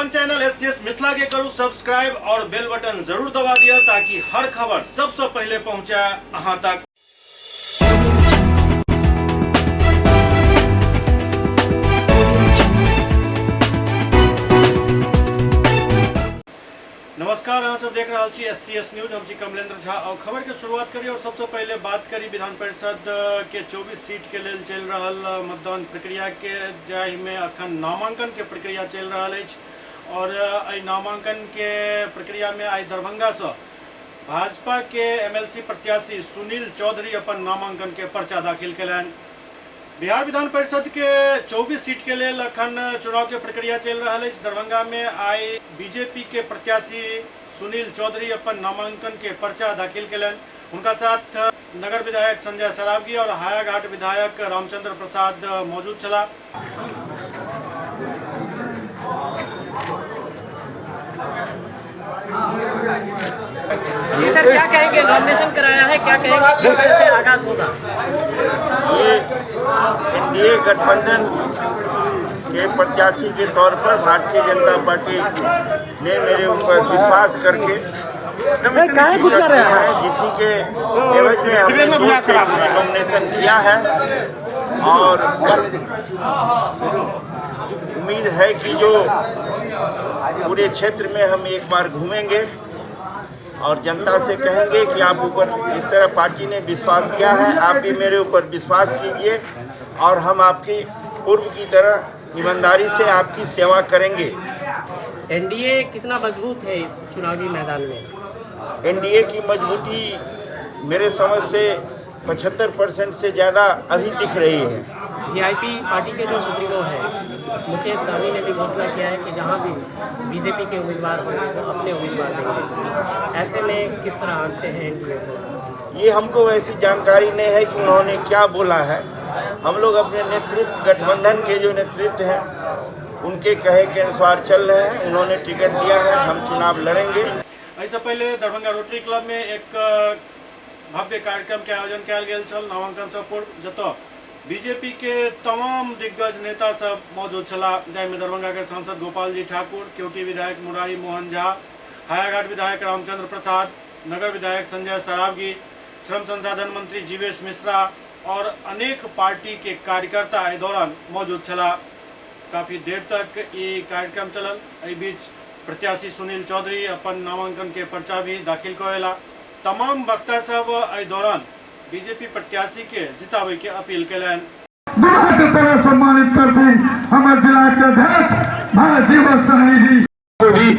अपन channel SCS Mithila के करू subscribe और बेल बटन जरूर दबा दिया ताकि हर खबर सबसे पहले पहुंचे अहां तक। नमस्कार, अहाँ सब देख रहा छी एससीएस न्यूज। हम छी कमलेंद्र झा और खबर के शुरुआत करी और सबसे पहले बात करी विधान परिषद के 24 सीट के लेल चल रहा मतदान प्रक्रिया के, जाहि में अखन नामांकन के प्रक्रिया चल रहा है। और नामांकन के प्रक्रिया में आई दरभंगा से भाजपा के एमएलसी प्रत्याशी सुनील चौधरी अपन नामांकन के पर्चा दाखिल कलन। बिहार विधान परिषद के 24 सीट के लिए अखन चुनाव के प्रक्रिया चल रहा है। दरभंगा में आई बीजेपी के प्रत्याशी सुनील चौधरी अपन नामांकन के पर्चा दाखिल कलन। उनका साथ नगर विधायक संजय सरावगी और हायाघाट विधायक रामचंद्र प्रसाद मौजूद चला। जी सर, क्या कहेंगे? नॉमिनेशन कराया है, क्या कहेंगे किस तरह से आगाज होगा? ये एनडीए गठबंधन के प्रत्याशी के तौर पर भारतीय जनता पार्टी ने मेरे ऊपर विश्वास करके जिसी के एवज में हमने नॉमिनेशन किया है। और उम्मीद है कि जो पूरे क्षेत्र में हम एक बार घूमेंगे और जनता से कहेंगे कि आप ऊपर इस तरह पार्टी ने विश्वास किया है, आप भी मेरे ऊपर विश्वास कीजिए और हम आपकी पूर्व की तरह ईमानदारी से आपकी सेवा करेंगे। एनडीए कितना मजबूत है इस चुनावी मैदान में? एनडीए की मजबूती मेरे समझ से 75% से ज़्यादा अभी दिख रही है। वीआईपी पार्टी के जो सुप्रीमो है मुकेश सहनी ने भी घोषणा किया है कि जहां भी बीजेपी के उम्मीदवार हो तो अपने उम्मीदवार देंगे। ऐसे में किस तरह आते हैं एनडीए को? ये हमको ऐसी जानकारी नहीं है कि उन्होंने क्या बोला है। हम लोग अपने नेतृत्व, गठबंधन के जो नेतृत्व हैं उनके कहे के अनुसार चल रहे हैं। उन्होंने टिकट दिया है, हम चुनाव लड़ेंगे। ऐसे पहले दरभंगा रोटरी क्लब में एक भव्य कार्यक्रम के आयोजन किया गया छल नामांकन से पूर्व, जतो बीजेपी के तमाम दिग्गज नेता सब मौजूद चला, जिसमें दरभंगा के सांसद गोपाल जी ठाकुर, केवटी विधायक मुरारी मोहन झा, हायाघाट विधायक रामचंद्र प्रसाद, नगर विधायक संजय सरावगी, श्रम संसाधन मंत्री जीवेश मिश्रा और अनेक पार्टी के कार्यकर्ता इस दौरान मौजूद चला। काफी देर तक ये कार्यक्रम चलल। एहि बीच प्रत्याशी सुनील चौधरी अपन नामांकन के पर्चा भी दाखिल करेला। तमाम वक्ता सब एहि दौरान बीजेपी प्रत्याशी के जितावे के अपील कलन। सम्मानित करते हमारे जिला के अध्यक्ष भाई जीवेश सहनी जी को भी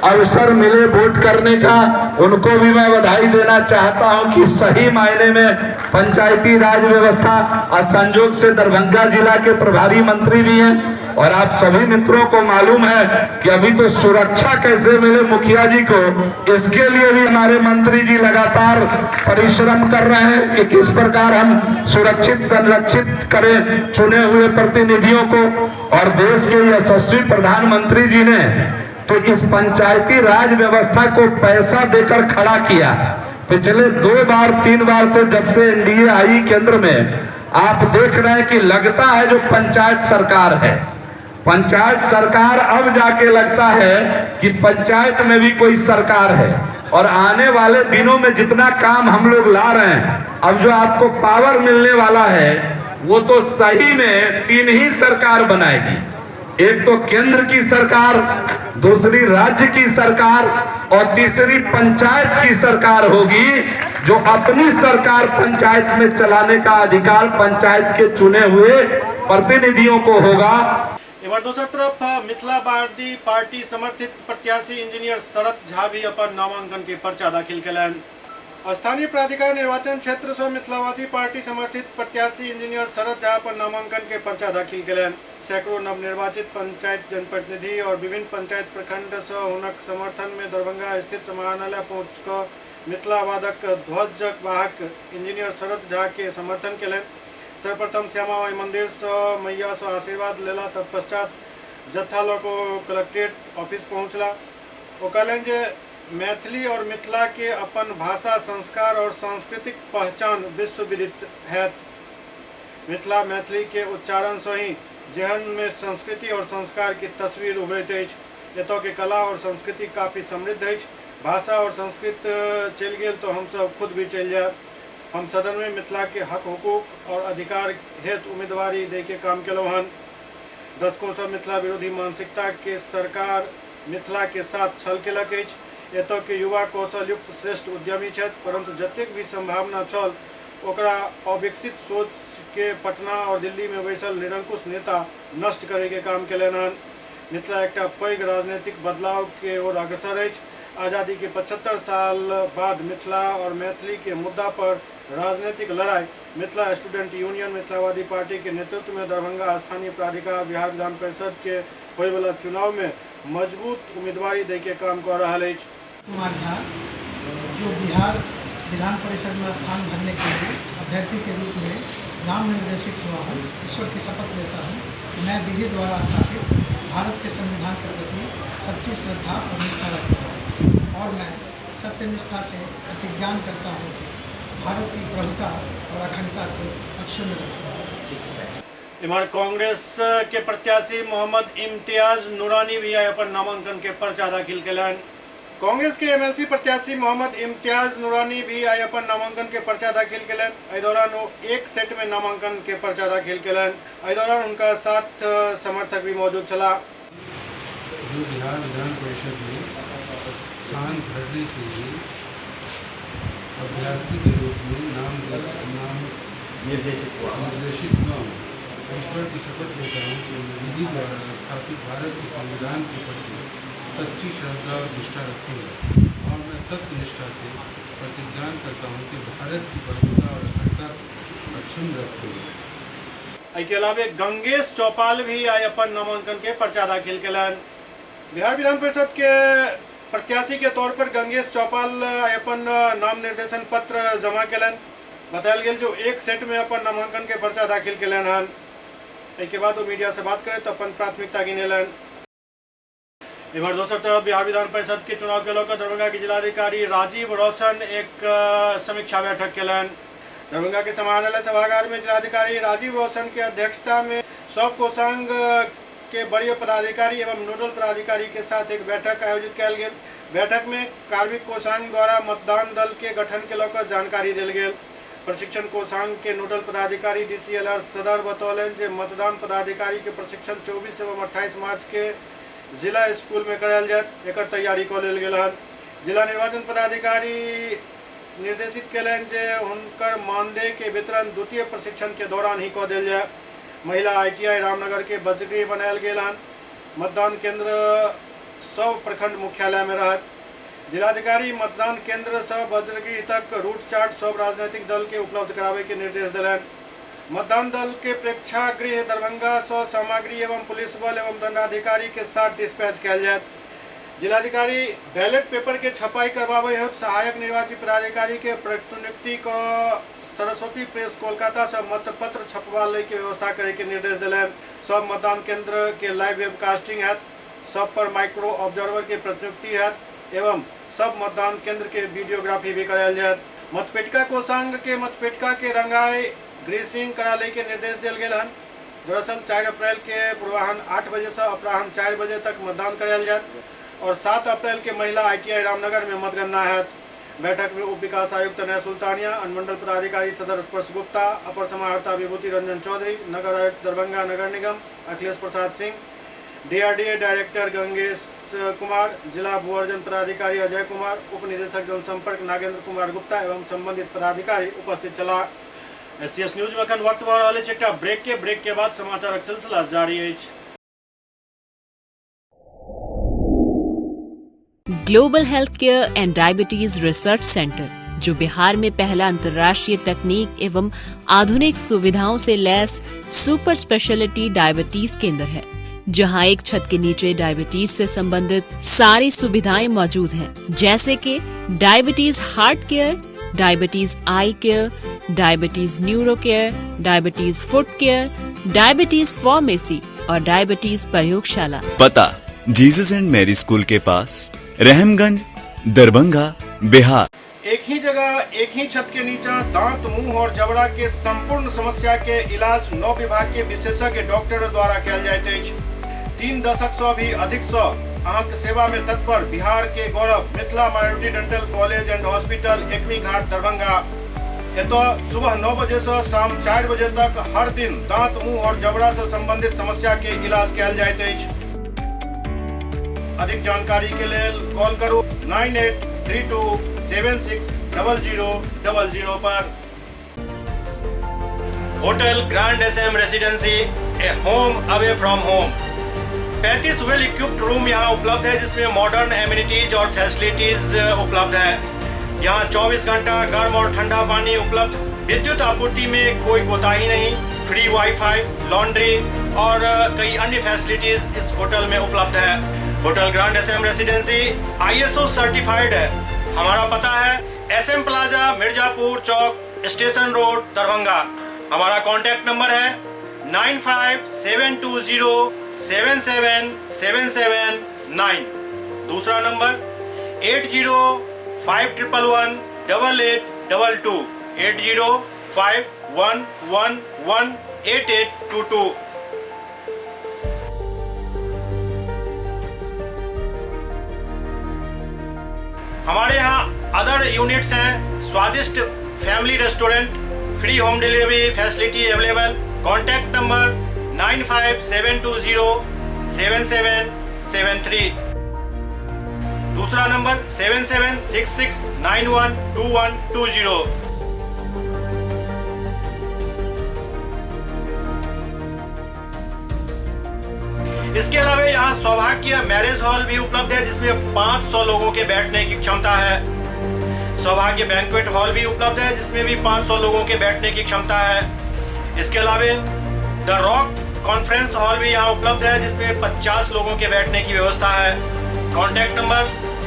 अवसर मिले वोट करने का, उनको भी मैं बधाई देना चाहता हूं कि सही मायने में पंचायती राज व्यवस्था और संजोग से दरभंगा जिला के प्रभारी मंत्री भी हैं। और आप सभी मित्रों को मालूम है कि अभी तो सुरक्षा कैसे मिले मुखिया जी को, इसके लिए भी हमारे मंत्री जी लगातार परिश्रम कर रहे हैं कि किस प्रकार हम सुरक्षित संरक्षित करें चुने हुए प्रतिनिधियों को। और देश के यशस्वी प्रधानमंत्री जी ने तो इस पंचायती राज व्यवस्था को पैसा देकर खड़ा किया। पिछले 2 बार 3 बार से जब से एनडीए आई केंद्र में, आप देख रहे हैं कि लगता है जो पंचायत सरकार है, पंचायत सरकार अब जाके लगता है कि पंचायत में भी कोई सरकार है। और आने वाले दिनों में जितना काम हम लोग ला रहे हैं, अब जो आपको पावर मिलने वाला है वो तो सही में 3 ही सरकार बनाएगी। एक तो केंद्र की सरकार, दूसरी राज्य की सरकार और तीसरी पंचायत की सरकार होगी, जो अपनी सरकार पंचायत में चलाने का अधिकार पंचायत के चुने हुए प्रतिनिधियों को होगा। इधर दूसरी तरफ मिथिलावादी पार्टी समर्थित प्रत्याशी इंजीनियर शरद झा भी अपन नामांकन के पर्चा दाखिल कलन। स्थानीय प्राधिकार निर्वाचन क्षेत्र से मिथिलावादी पार्टी समर्थित प्रत्याशी इंजीनियर शरद झा अपन नामांकन के पर्चा दाखिल कलन। सैकड़ों नवनिर्वाचित पंचायत जनप्रतिनिधि और विभिन्न पंचायत प्रखंड से हुनक समर्थन में दरभंगा स्थित समाहरणालय पहुंचकर मिथिलावादक ध्वज वाहक इंजीनियर शरद झा के समर्थन कलन। सर्वप्रथम श्यामा माई मंदिर से मैया से आशीर्वाद लेला, तत्पश्चात जत्था लोग कलेक्ट्रेट ऑफिस पहुँचला। वो कहलन जे मैथिली और मिथिला के अपन भाषा, संस्कार और सांस्कृतिक पहचान विश्व विदित है। मिथिला मैथिली के उच्चारण से ही जेहन में संस्कृति और संस्कार की तस्वीर उभरैत अछि। एतऽ के कला और संस्कृति काफ़ी समृद्ध है। भाषा और संस्कृत चल गए तो हम सब खुद भी चल जाए। हम सदन में मिथिला के हक हुकूक और अधिकार हेतु उम्मीदवारी दे के काम केलहुँ हन। दशकों से मिथिला विरोधी मानसिकता के सरकार मिथिला के साथ छल केलक अछि। एतऽ के युवा कौशल युक्त श्रेष्ठ उद्यमी छथि, परंतु जतेक भी संभावना छल ओकरा अविकसित सोच के पटना और दिल्ली में बैसल निरंकुश नेता नष्ट करे के काम केलनि हन। मिथिला एकटा पैघ राजनीतिक बदलाव के ओर अग्रसर अछि। आज़ादी के 75 साल बाद मिथिला और मैथिली के मुद्दा पर राजनीतिक लड़ाई Mithila student union Mithilavadi party के नेतृत्व में दरभंगा स्थानीय प्राधिकार बिहार विधान परिषद के होय वाला चुनाव में मजबूत उम्मीदवारी दे के काम कर रहा है। कुमार झा जो बिहार विधान परिषद में स्थान भरने के लिए अभ्यर्थी के रूप में नाम निर्देशित हुआ हूँ, ईश्वर की शपथ लेता हूँ कि मैं विधि द्वारा स्थापित भारत के संविधान के प्रति सच्ची श्रद्धा और निष्ठा रखता हूँ और मैं सत्यनिष्ठा से प्रतिज्ञान करता हूँ कि भारत की प्रभुता और अखंडता को अक्षुण्ण रखूँगा। इमर कांग्रेस के प्रत्याशी मोहम्मद इम्तियाज नूरानी भी अपन नामांकन के पर्चा दाखिल कलन। कांग्रेस के एमएलसी प्रत्याशी मोहम्मद इम्तियाज नूरानी भी आई अपन नामांकन के पर्चा दाखिल कलन। एहि दौरान वो एक सेट में नामांकन के पर्चा दाखिल कलन। एहि दौरान उनका साथ समर्थक भी मौजूद चला। जो बिहार विधान परिषद में स्थान भरने के लिए अभ्यर्थी के रूप में नाम निर्देशित हुआ हूँ, ईश्वर की शपथ लेता हूँ कि मैं विधि द्वारा स्थापित भारत के संविधान के प्रति सच्ची श्रद्धा और निष्ठा रखूँगा और मैं सत्यनिष्ठा से प्रतिज्ञान करता हूँ कि भारत की प्रभुता और अखंडता को अक्षुण्ण रखूँगा। के अलावे गंगेश चौपाल भी आई अपन नामांकन के पर्चा दाखिल कलन। बिहार विधान परिषद के प्रत्याशी के तौर पर गंगेश चौपाल अपन नाम निर्देशन पत्र जमा कलन। बतायल गेल जो एक सेट में अपन नामांकन के पर्चा दाखिल कलन हन। के बाद वो मीडिया से बात करे तो अपन प्राथमिकता गिनेलन। इधर दूसरी तरफ बिहार विधान परिषद के चुनाव के लेकर दरभंगा के जिलाधिकारी राजीव रोशन एक समीक्षा बैठक कलन। दरभंगा के समाहरणालय सभागार में जिलाधिकारी राजीव रोशन के अध्यक्षता में सब कोषांग के वरीय पदाधिकारी एवं नोडल पदाधिकारी के साथ एक बैठक आयोजित कयल गेल। बैठक में कार्मिक कोषांग द्वारा मतदान दल के गठन के लेकर जानकारी दिल गेल। प्रशिक्षण कोषांग के नोडल पदाधिकारी DCLR सदर बतौलन जे मतदान पदाधिकारी के प्रशिक्षण 24 एवं 28 मार्च के जिला स्कूल में करायल जाए एक तैयारी कऽ लेल गेल हन। जिला निर्वाचन पदाधिकारी निर्देशित कयलनि जे हुनकर मानदेय के वितरण द्वितीय प्रशिक्षण के दौरान ही कऽ देल जाए। महिला ITI रामनगर के वज्रगृह बनायल गेल हन। मतदान केंद्र सब प्रखंड मुख्यालय में रहत। जिलाधिकारी मतदान केंद्र से वज्रगृह तक रूट चार्ट सब राजनीतिक दल के उपलब्ध करावे के निर्देश दिलन। मतदान दल के प्रेक्षागृह दरभंगा से सामग्री एवं पुलिस बल एवं दंडाधिकारी के साथ डिस्पैच कयल जाए। जिलाधिकारी बैलेट पेपर के छपाई करवावे हेतु सहायक निर्वाची पदाधिकारी के प्रतिनियुक्ति को सरस्वती प्रेस कोलकाता से मतपत्र छपवाने की व्यवस्था करे के निर्देश दिलन। सब मतदान केंद्र के लाइव वेबकास्टिंग है, सब पर माइक्रो ऑब्जर्वर के प्रतिनियुक्ति है एवं सब मतदान केंद्र के वीडियोग्राफी भी करायल जाए। मतपेटिका कोषांग के मतपेटिका के रंगाई ग्रीसिंग कराने के निर्देश दिल गेल हन। दरअसल 4 अप्रैल के पूर्वाह्न 8 बजे से अपराह्न 4 बजे तक मतदान करायल जाए और 7 अप्रैल के महिला ITI रामनगर में मतगणना है। बैठक में उप विकास आयुक्त नया सुल्तानिया, अनुमंडल पदाधिकारी सदर स्पर्श गुप्ता, अपर समाहर्ता विभूति रंजन चौधरी, नगर आयुक्त दरभंगा नगर निगम अखिलेश प्रसाद सिंह, DRDA डायरेक्टर गंगेश कुमार, जिला भू अर्जन पदाधिकारी अजय कुमार, उप निदेशक जनसंपर्क नागेंद्र कुमार गुप्ता एवं संबंधित पदाधिकारी उपस्थित चला। SCS न्यूज में अखन वक्त भऽ रहल अछि एकटा ब्रेक के बाद समाचारक सिलसिला जारी अछि। Global health care and diabetes research centre, जो बिहार में पहला अंतर्राष्ट्रीय तकनीक एवं आधुनिक सुविधाओं से लैस सुपर स्पेशलिटी डायबिटीज केंद्र है, जहां एक छत के नीचे डायबिटीज से संबंधित सारी सुविधाएं मौजूद हैं, जैसे कि diabetes heart care, diabetes eye care, diabetes neuro care, diabetes foot care, diabetes pharmacy और डायबिटीज प्रयोगशाला। पता जीसस एंड मैरी स्कूल के पास, रहमगंज, दरभंगा, बिहार। एक ही जगह एक ही छत के नीचे दांत, मुंह और जबड़ा के संपूर्ण समस्या के इलाज 9 विभाग के विशेषज्ञ डॉक्टर द्वारा कयल जाइत अछि। 3 दशक से भी अधिक आंख सेवा में तत्पर बिहार के गौरव Mithila minority dental college and hospital Ekmi Ghat Darbhanga. एतो सुबह 9 बजे से शाम 4 बजे तक हर दिन दांत मुंह और जबड़ा से संबंधित समस्या के इलाज कयल जाइत अछि। अधिक जानकारी के लिए कॉल करू 9832760000 पर। Hotel grand SM residency, a home away from home. 35 well equipped room यहाँ उपलब्ध है, जिसमें मॉडर्न एमिनिटीज और फैसिलिटीज उपलब्ध है। यहाँ 24 घंटा गर्म और ठंडा पानी उपलब्ध। विद्युत आपूर्ति में कोई कोताही नहीं। फ्री वाईफाई, लॉन्ड्री और कई अन्य फैसिलिटीज इस होटल में उपलब्ध है। Hotel grand SM residency ISO certified है। हमारा पता है SM plaza, Mirzapur Chowk, station road, Darbhanga. हमारा कॉन्टैक्ट नंबर है 9572077779। दूसरा नंबर 8051118822 8051118822। हमारे यहाँ अदर यूनिट्स हैं। स्वादिष्ट family restaurant, free home delivery facility available. Contact number 9572077773। दूसरा नंबर 7766912120। इसके अलावा यहाँ सौभाग्य मैरिज हॉल भी उपलब्ध है, जिसमें 500 लोगों के बैठने की क्षमता है। सौभाग्य बैंक्वेट हॉल भी उपलब्ध है, जिसमें भी 500 लोगों के बैठने की क्षमता है। इसके अलावा द रॉक कॉन्फ्रेंस हॉल भी यहाँ उपलब्ध है, जिसमें 50 लोगों के बैठने की व्यवस्था है। Contact number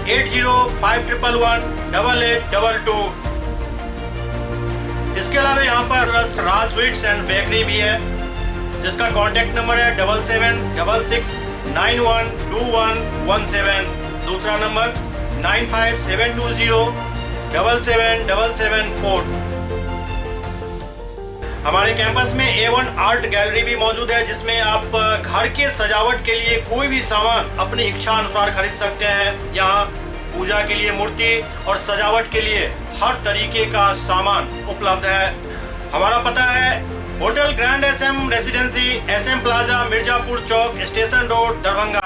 8051118822। इसके अलावा यहाँ पर राज स्वीट्स एंड बेकरी भी है, जिसका कॉन्टैक्ट नंबर है 7766912117। दूसरा नंबर 9572077774। हमारे कैंपस में A1 आर्ट गैलरी भी मौजूद है, जिसमें आप घर के सजावट के लिए कोई भी सामान अपनी इच्छा अनुसार खरीद सकते हैं। यहाँ पूजा के लिए मूर्ति और सजावट के लिए हर तरीके का सामान उपलब्ध है। हमारा पता है hotel grand SM residency, SM plaza, Mirzapur Chowk, station road, Darbhanga.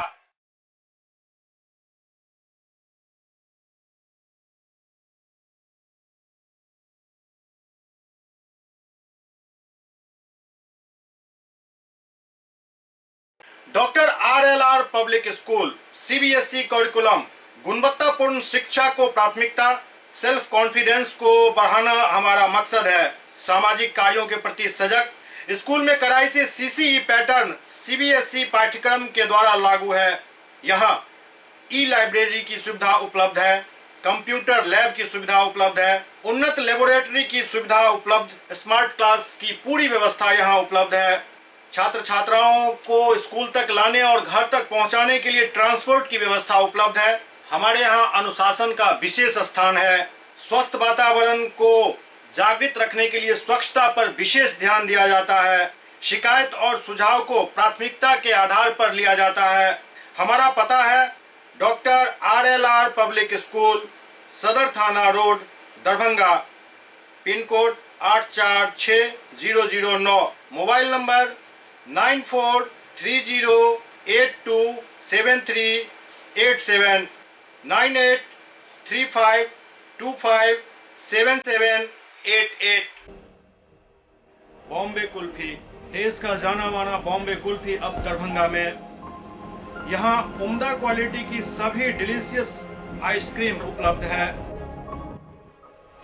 Doctor RLR public school CBSE curriculum गुणवत्तापूर्ण शिक्षा को प्राथमिकता, सेल्फ कॉन्फिडेंस को बढ़ाना हमारा मकसद है। सामाजिक कार्यों के प्रति सजग। स्कूल में कड़ाई से CCE पैटर्न CBSE पाठ्यक्रम के द्वारा लागू है। यहाँ लाइब्रेरी की सुविधा उपलब्ध है, कंप्यूटर लैब की सुविधा उपलब्ध है, उन्नत लेबोरेटरी की सुविधा उपलब्ध, स्मार्ट क्लास की पूरी व्यवस्था यहाँ उपलब्ध है। छात्र छात्राओं को स्कूल तक लाने और घर तक पहुंचाने के लिए ट्रांसपोर्ट की व्यवस्था उपलब्ध है। हमारे यहाँ अनुशासन का विशेष स्थान है। स्वस्थ वातावरण को जागृत रखने के लिए स्वच्छता पर विशेष ध्यान दिया जाता है। शिकायत और सुझाव को प्राथमिकता के आधार पर लिया जाता है। हमारा पता है डॉक्टर RLR पब्लिक स्कूल, सदर थाना road, Darbhanga. Pin code 846009। Mobile number 9430827387 9835257788। Bombay kulfi, देश का जाना माना बॉम्बे कुल्फी अब दरभंगा में। यहाँ उम्दा क्वालिटी की सभी डिलीशियस आइसक्रीम उपलब्ध है।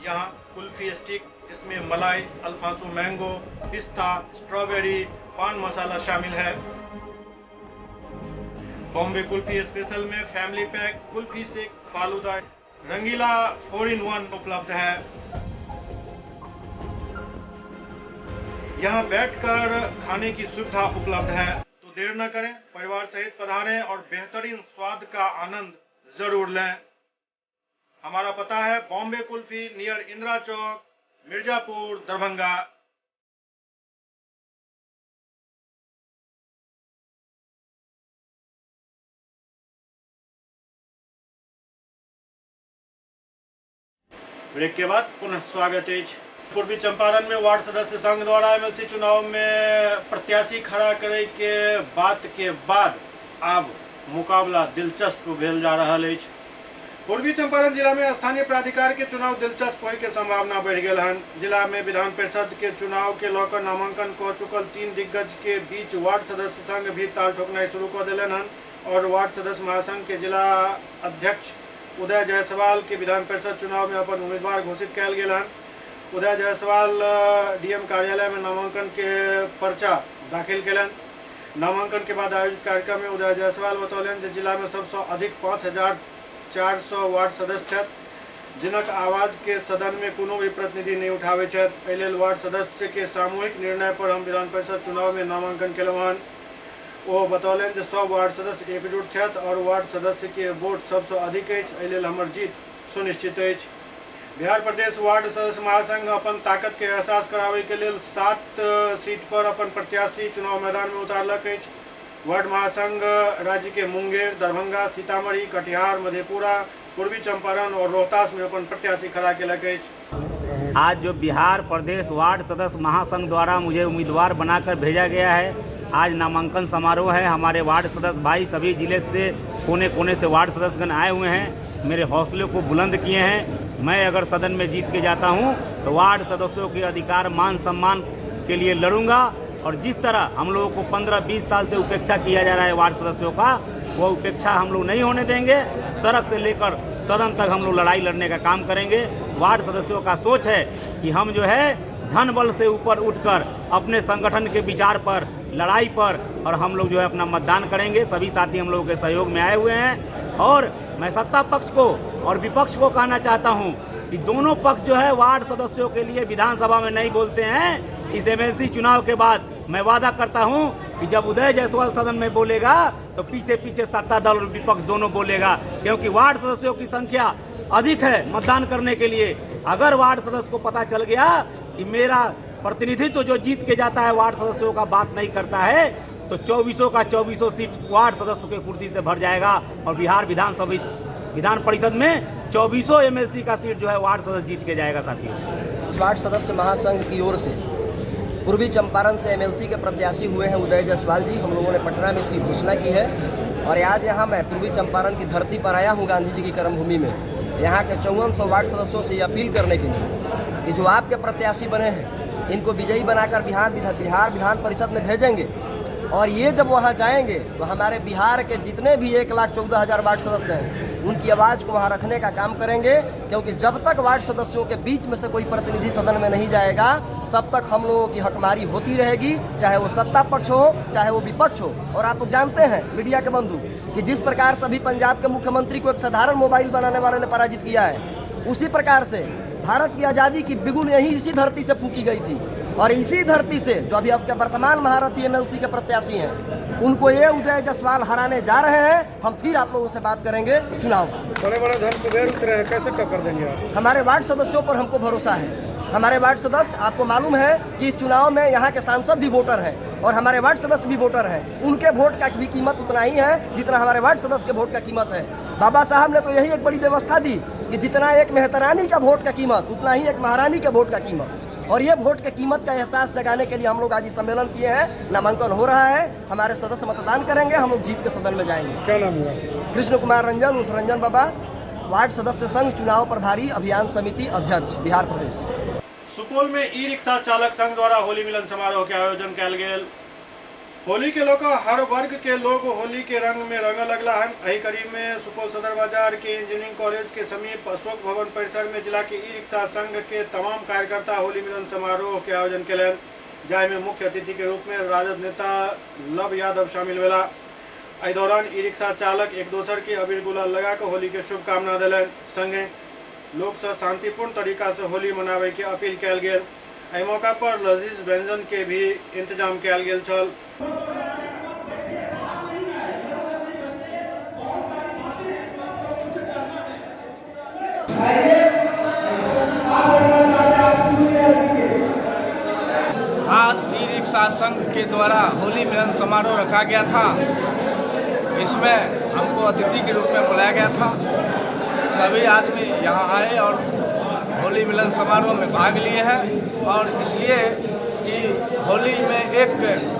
यहाँ कुल्फी स्टिक, जिसमें मलाई, अल्फांसो मैंगो, पिस्ता, स्ट्रॉबेरी, पान मसाला शामिल है। बॉम्बे कुल्फी स्पेशल में family pack, kulfi shake, falooda, Rangeela 4-in-1 उपलब्ध है। यहाँ बैठकर खाने की सुविधा उपलब्ध है। तो देर न करें, परिवार सहित पधारें और बेहतरीन स्वाद का आनंद जरूर लें। हमारा पता है बॉम्बे कुल्फी, नियर इंदिरा चौक, मिर्जापुर, दरभंगा। ब्रेक के बाद पुनः स्वागत है। पूर्वी चंपारण में वार्ड सदस्य संघ द्वारा एमएलसी चुनाव में प्रत्याशी खड़ा करे के बात के बाद अब मुकाबला दिलचस्प भेल जा रहा है। पूर्वी चंपारण जिला में स्थानीय प्राधिकार के चुनाव दिलचस्प होने की संभावना बढ़ गई है। जिला में विधान परिषद के चुनाव के लेकर नामांकन को चुकल 3 दिग्गज के बीच वार्ड सदस्य संघ भी ताल ठोकना शुरू कर दिलन हन और वार्ड सदस्य महासंघ के जिला अध्यक्ष उदय जायसवाल के विधान परिषद चुनाव में अपन उम्मीदवार घोषित किया गया। उदय जायसवाल डीएम कार्यालय में नामांकन के पर्चा दाखिल कलन। नामांकन के बाद आयोजित कार्यक्रम में उदय जायसवाल बतौलन कि जिला में सबसे अधिक 5400 वार्ड सदस्य जिनक आवाज के सदन में कोनो भी प्रतिनिधि नहीं उठावे छल। वार्ड सदस्य के सामूहिक निर्णय पर हम विधान परिषद चुनाव में नामांकन कलवन। वो बतौलन कि 100 वार्ड सदस्य एकजुट छत और वार्ड सदस्य के वोट सबसे अधिक है, हमर जीत सुनिश्चित है। बिहार प्रदेश वार्ड सदस्य महासंघ अपन ताकत के एहसास करावे के लिए 7 सीट पर अपन प्रत्याशी चुनाव मैदान में उतारलक है। वार्ड महासंघ राज्य के मुंगेर, दरभंगा, सीतामढ़ी, कटिहार, मधेपुरा, पूर्वी चंपारण और रोहतास में अपन प्रत्याशी खड़ा किलक है। आज जो बिहार प्रदेश वार्ड सदस्य महासंघ द्वारा मुझे उम्मीदवार बनाकर भेजा गया है, आज नामांकन समारोह है। हमारे वार्ड सदस्य भाई सभी जिले से कोने कोने से वार्ड सदस्यगण आए हुए हैं, मेरे हौसले को बुलंद किए हैं। मैं अगर सदन में जीत के जाता हूं तो वार्ड सदस्यों के अधिकार मान सम्मान के लिए लड़ूंगा और जिस तरह हम लोगों को 15-20 साल से उपेक्षा किया जा रहा है वार्ड सदस्यों का, वो उपेक्षा हम लोग नहीं होने देंगे। सड़क से लेकर सदन तक हम लोग लड़ाई लड़ने का काम करेंगे। वार्ड सदस्यों का सोच है कि हम जो है धन बल से ऊपर उठकर अपने संगठन के विचार पर, लड़ाई पर और हम लोग जो है अपना मतदान करेंगे। सभी साथी हम लोगों के सहयोग में आए हुए हैं और मैं सत्ता पक्ष को और विपक्ष को कहना चाहता हूं कि दोनों पक्ष जो है वार्ड सदस्यों के लिए विधानसभा में नहीं बोलते हैं। इस एमएलसी चुनाव के बाद मैं वादा करता हूं कि जब उदय जायसवाल सदन में बोलेगा तो पीछे पीछे सत्ता दल और विपक्ष दोनों बोलेगा, क्योंकि वार्ड सदस्यों की संख्या अधिक है मतदान करने के लिए। अगर वार्ड सदस्य को पता चल गया कि मेरा प्रतिनिधित्व जो जीत के जाता है वार्ड सदस्यों का बात नहीं करता है, तो 2400 का 2400 सीट वार्ड सदस्यों के कुर्सी से भर जाएगा और बिहार विधान परिषद में 2400 एमएलसी का सीट जो है वार्ड सदस्य जीत के जाएगा। साथियों, वार्ड सदस्य महासंघ की ओर से पूर्वी चंपारण से एमएलसी के प्रत्याशी हुए हैं उदय जायसवाल जी। हम लोगों ने पटना में इसकी घोषणा की है और आज यहाँ मैं पूर्वी चंपारण की धरती पर आया हूँ, गांधी जी की कर्मभूमि में, यहाँ के 5400 वार्ड सदस्यों से ये अपील करने के लिए कि जो आपके प्रत्याशी बने हैं इनको विजयी बनाकर बिहार विधान परिषद में भेजेंगे और ये जब वहाँ जाएंगे तो हमारे बिहार के जितने भी 1,14,000 वार्ड सदस्य हैं उनकी आवाज़ को वहाँ रखने का काम करेंगे, क्योंकि जब तक वार्ड सदस्यों के बीच में से कोई प्रतिनिधि सदन में नहीं जाएगा तब तक हम लोगों की हकमारी होती रहेगी, चाहे वो सत्ता पक्ष हो चाहे वो विपक्ष हो। और आप जानते हैं मीडिया के बंधु कि जिस प्रकार से अभी पंजाब के मुख्यमंत्री को एक साधारण मोबाइल बनाने वाले ने पराजित किया है, उसी प्रकार से भारत की आज़ादी की बिगुल यही इसी धरती से फूकी गई थी और इसी धरती से जो अभी आपके वर्तमान महारथी एमएलसी के प्रत्याशी हैं उनको ये उदय जायसवाल हराने जा रहे हैं। हम फिर आप लोगों से बात करेंगे चुनाव। बड़े धन कुबेर उतरे हैं, कैसे टक्कर देंगे आप? हमारे वार्ड सदस्यों पर हमको भरोसा है। हमारे वार्ड सदस्य, आपको मालूम है कि इस चुनाव में यहाँ के सांसद भी वोटर हैं और हमारे वार्ड सदस्य भी वोटर हैं। उनके वोट का भी कीमत उतना ही है जितना हमारे वार्ड सदस्य के वोट का कीमत है। बाबा साहब ने तो यही एक बड़ी व्यवस्था दी कि जितना एक मेहतरानी का वोट का कीमत उतना ही एक महारानी के वोट का कीमत, और ये वोट के कीमत का एहसास जगाने के लिए हम लोग आज ही सम्मेलन किए हैं। नामांकन हो रहा है, हमारे सदस्य मतदान करेंगे, हम लोग जीत के सदन में जाएंगे। क्या नाम हुआ? कृष्ण कुमार रंजन उर्फ रंजन बाबा, वार्ड सदस्य संघ चुनाव प्रभारी अभियान समिति अध्यक्ष, बिहार प्रदेश। सुपौल में ई रिक्शा चालक संघ द्वारा होली मिलन समारोह के आयोजन कल गेल। होली के लोग हर वर्ग के लोग होली के रंग में रंग लगला है। एही कड़ी में सुपौल सदर बाजार के इंजीनियरिंग कॉलेज के समीप अशोक भवन परिसर में जिला के ई रिक्शा संघ के तमाम कार्यकर्ता होली मिलन समारोह के आयोजन कलन, जाय में मुख्य अतिथि के रूप में राजद नेता लव यादव शामिल भेला। एहि दौरान ई रिक्शा चालक एक दोसर के अबीर गुलाल लगा कर होली के शुभकामना दिलन। संगे लोग से शांतिपूर्ण तरीका से होली मनावे के अपील कल गेल। एहि मौका पर लजीज व्यंजन के भी इंतजाम कल गेल छल। आज ई रिक्शा संघ के द्वारा होली मिलन समारोह रखा गया था। इसमें हमको अतिथि के रूप में बुलाया गया था। सभी आदमी यहाँ आए और होली मिलन समारोह में भाग लिए हैं और इसलिए कि होली में एक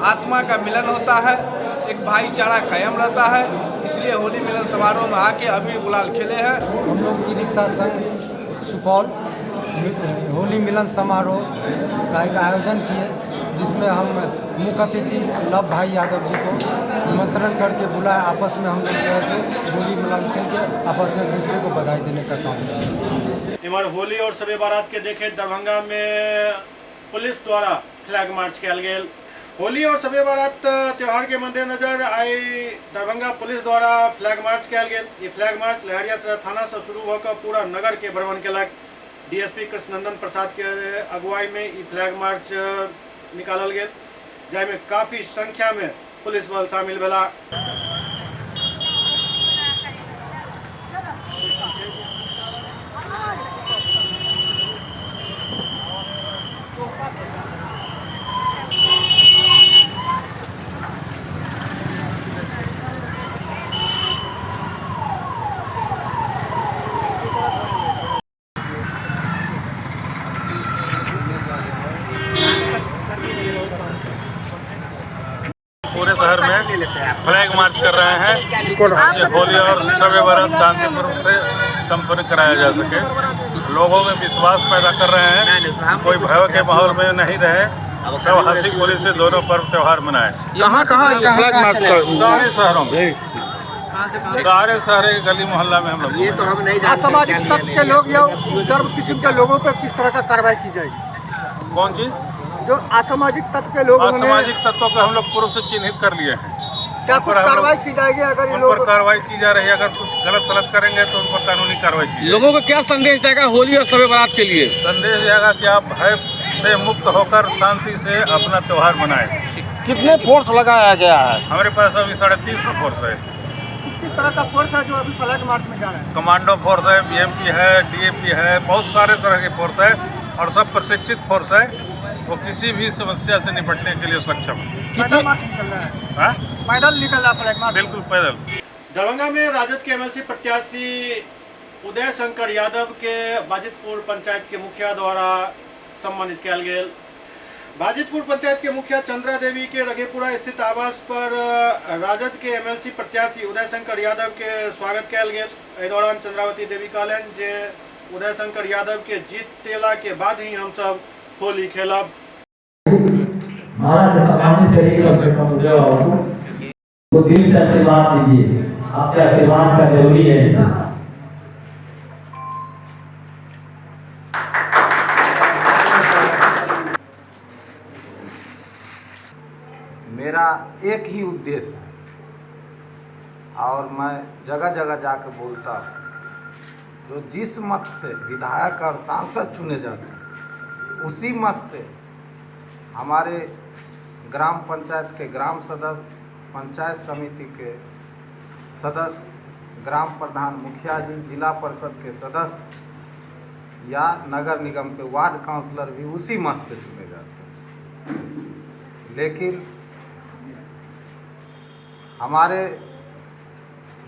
आत्मा का मिलन होता है, एक भाईचारा कायम रहता है, इसलिए होली मिलन समारोह में आके अबीर गुलाल खेले हैं। हम लोग ई रिक्शा संघ सुपौल होली मिलन समारोह का एक आयोजन किए, जिसमें हम मुख्य अतिथि लव भाई यादव जी को निमंत्रण करके बुलाए। आपस में हम लोग जो है सो होली मिलन खेल के आपस में दूसरे को बधाई देने का काम किया। इमर होली और शबे बारात के देखे दरभंगा में पुलिस द्वारा फ्लैग मार्च किया गया। होली और शबे बारात त्यौहार के मद्देनजर आई दरभंगा पुलिस द्वारा फ्लैग मार्च किया गया। ये फ्लैग मार्च लहरियासराय थाना से शुरू होकर पूरा नगर के भ्रमण केलक। डीएसपी कृष्णनंदन प्रसाद के अगुवाई में ये फ्लैग मार्च निकालल गया, जाहिमे काफी संख्या में पुलिस बल शामिल भेला। पूरे शहर में फ्लैग मार्च कर रहे हैं। ये होली और शबे बारात शांतिपूर्वक से संपन्न कराया जा सके। लोगों में विश्वास पैदा कर रहे हैं, कोई भय के माहौल में नहीं रहे, सब हंसी बोली से दोनों पर्व त्यौहार मनाए। कहाँ फ्लैग मार्च कर? सारे शहरों में, सारे शहर गली मोहल्ला में हम लोग। ये तो हम नहीं जानते। असामाजिक तत्व के लोग या उग्र किस्म के लोगों पर किस तरह का कार्रवाई की जाएगी? कौन चीज? जो असामाजिक तत्व के लोग, असामाजिक तत्वों को हम लोग पूर्व से चिन्हित कर लिए हैं। क्या कुछ कार्रवाई की जाएगी? अगर उन पर कार्रवाई की जा रही है, अगर कुछ गलत सलत करेंगे तो उन पर कानूनी कार्रवाई की। लोगों को क्या संदेश जाएगा होली और शबे बारात के लिए? संदेश जाएगा कि आप भय से मुक्त होकर शांति से अपना त्योहार मनाएं। कितने फोर्स लगाया गया है? हमारे पास अभी 350 फोर्स है। किस तरह का फोर्स है जो अभी फ्लैग मार्च में जा रहा है? कमांडो फोर्स है, बीएमपी है, डीएपी है, बहुत सारे तरह के फोर्स है और सब प्रशिक्षित फोर्स है। वो किसी भी समस्या से निपटने के लिए सक्षम है। पैदल मार्च निकल रहा है? पैदल निकल रहा है फ्लैग मार्च? बिल्कुल पैदल। दरभंगा में राजद के एमएलसी प्रत्याशी उदय शंकर यादव के बाजितपुर पंचायत के मुखिया द्वारा सम्मानित किया गया। बाजितपुर पंचायत के मुखिया चंद्रा देवी के रघेपुरा स्थित आवास पर राजद के एमएलसी प्रत्याशी उदय शंकर यादव के स्वागत किया गया। इस दौरान चंद्रावती देवी कहलन जे उदय शंकर यादव के जीत तेला के बाद ही हम सब होली खेलब। तो दिल से आशीर्वाद दीजिए, आपके आशीर्वाद का जरूरी है। मेरा एक ही उद्देश्य है और मैं जगह जगह जाकर बोलता हूँ, जो जिस मत से विधायक और सांसद चुने जाते हैं उसी मत से हमारे ग्राम पंचायत के ग्राम सदस्य, पंचायत समिति के सदस्य, ग्राम प्रधान, मुखिया जी, जिला परिषद के सदस्य या नगर निगम के वार्ड काउंसलर भी उसी मत से चुने जाते हैं। लेकिन हमारे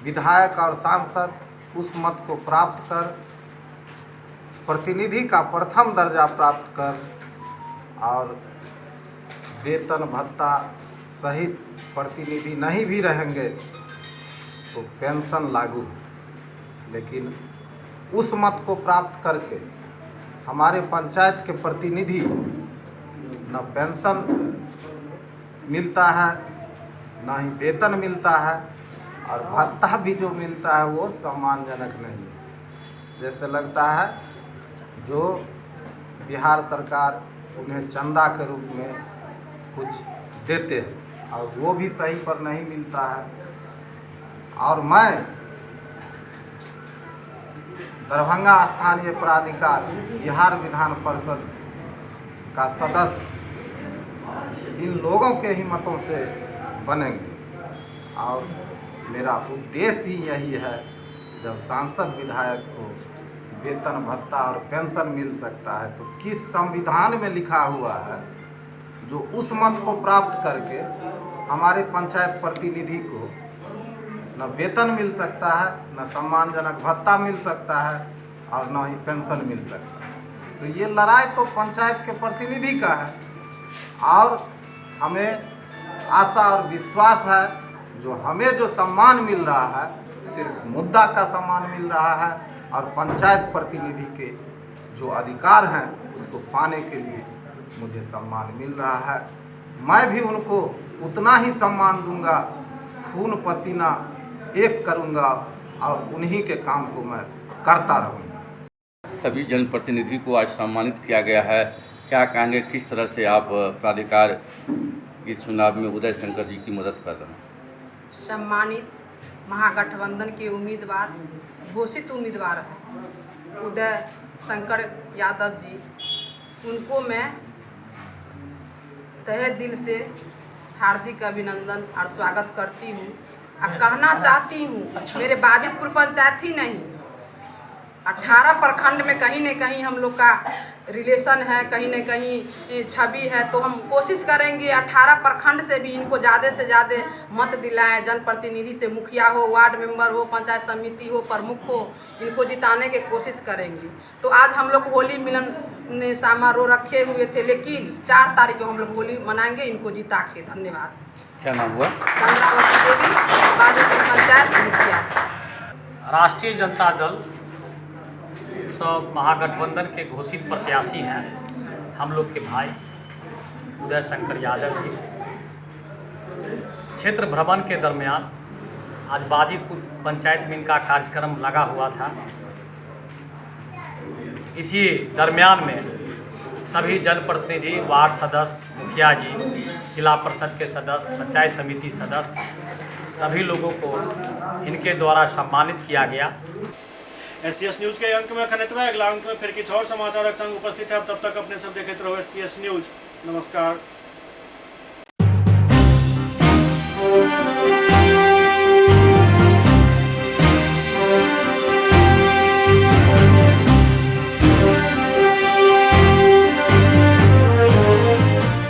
विधायक और सांसद उस मत को प्राप्त कर, प्रतिनिधि का प्रथम दर्जा प्राप्त कर और वेतन भत्ता सहित प्रतिनिधि नहीं भी रहेंगे तो पेंशन लागू है। लेकिन उस मत को प्राप्त करके हमारे पंचायत के प्रतिनिधि न पेंशन मिलता है, न ही वेतन मिलता है और भत्ता भी जो मिलता है वो सम्मानजनक नहीं है। जैसे लगता है जो बिहार सरकार उन्हें चंदा के रूप में कुछ देते हैं और वो भी सही पर नहीं मिलता है। और मैं दरभंगा स्थानीय प्राधिकार बिहार विधान परिषद का सदस्य इन लोगों के ही मतों से बनेंगे और मेरा उद्देश्य ही यही है, जब सांसद विधायक को वेतन भत्ता और पेंशन मिल सकता है तो किस संविधान में लिखा हुआ है जो उस मत को प्राप्त करके हमारे पंचायत प्रतिनिधि को न वेतन मिल सकता है, न सम्मानजनक भत्ता मिल सकता है और न ही पेंशन मिल सकता है। तो ये लड़ाई तो पंचायत के प्रतिनिधि का है और हमें आशा और विश्वास है जो हमें जो सम्मान मिल रहा है सिर्फ मुद्दा का सम्मान मिल रहा है और पंचायत प्रतिनिधि के जो अधिकार हैं उसको पाने के लिए मुझे सम्मान मिल रहा है। मैं भी उनको उतना ही सम्मान दूंगा, खून पसीना एक करूंगा और उन्हीं के काम को मैं करता रहूंगा। सभी जनप्रतिनिधि को आज सम्मानित किया गया है, क्या कहेंगे, किस तरह से आप प्राधिकार इस चुनाव में उदय शंकर जी की मदद कर रहे हैं? सम्मानित महागठबंधन के उम्मीदवार, घोषित उम्मीदवार हैं उदय शंकर यादव जी, उनको मैं तहे दिल से हार्दिक अभिनंदन और स्वागत करती हूँ। और कहना चाहती हूँ मेरे बाजितपुर पंचायत ही नहीं 18 प्रखंड में कहीं न कहीं हम लोग का रिलेशन है, कहीं न कहीं छवि है, तो हम कोशिश करेंगे 18 प्रखंड से भी इनको ज़्यादा से ज़्यादा मत दिलाएं। जनप्रतिनिधि से मुखिया हो, वार्ड मेंबर हो, पंचायत समिति हो, प्रमुख हो, इनको जिताने की कोशिश करेंगे। तो आज हम लोग होली मिलन समारोह रखे हुए थे, लेकिन 4 तारीख को हम लोग होली मनाएंगे इनको जिता के। धन्यवाद। क्या नाम हुआ? चंद्रावती देवी, बाजितपुर पंचायत मुखिया। राष्ट्रीय जनता दल सब महागठबंधन के घोषित प्रत्याशी हैं हम लोग के भाई उदय शंकर यादव जी। क्षेत्र भ्रमण के दरमियान आज बाजितपुर पंचायत में इनका कार्यक्रम लगा हुआ था। इसी दरमियान में सभी जनप्रतिनिधि, वार्ड सदस्य, मुखिया जी, जिला परिषद के सदस्य, पंचायत समिति सदस्य, सभी लोगों को इनके द्वारा सम्मानित किया गया। SCS न्यूज के अंक में खनितवा अगला अंक में फिर कुछ और समाचार संग उपस्थित है। तब तक अपने सब देखते रहो SCS न्यूज। नमस्कार।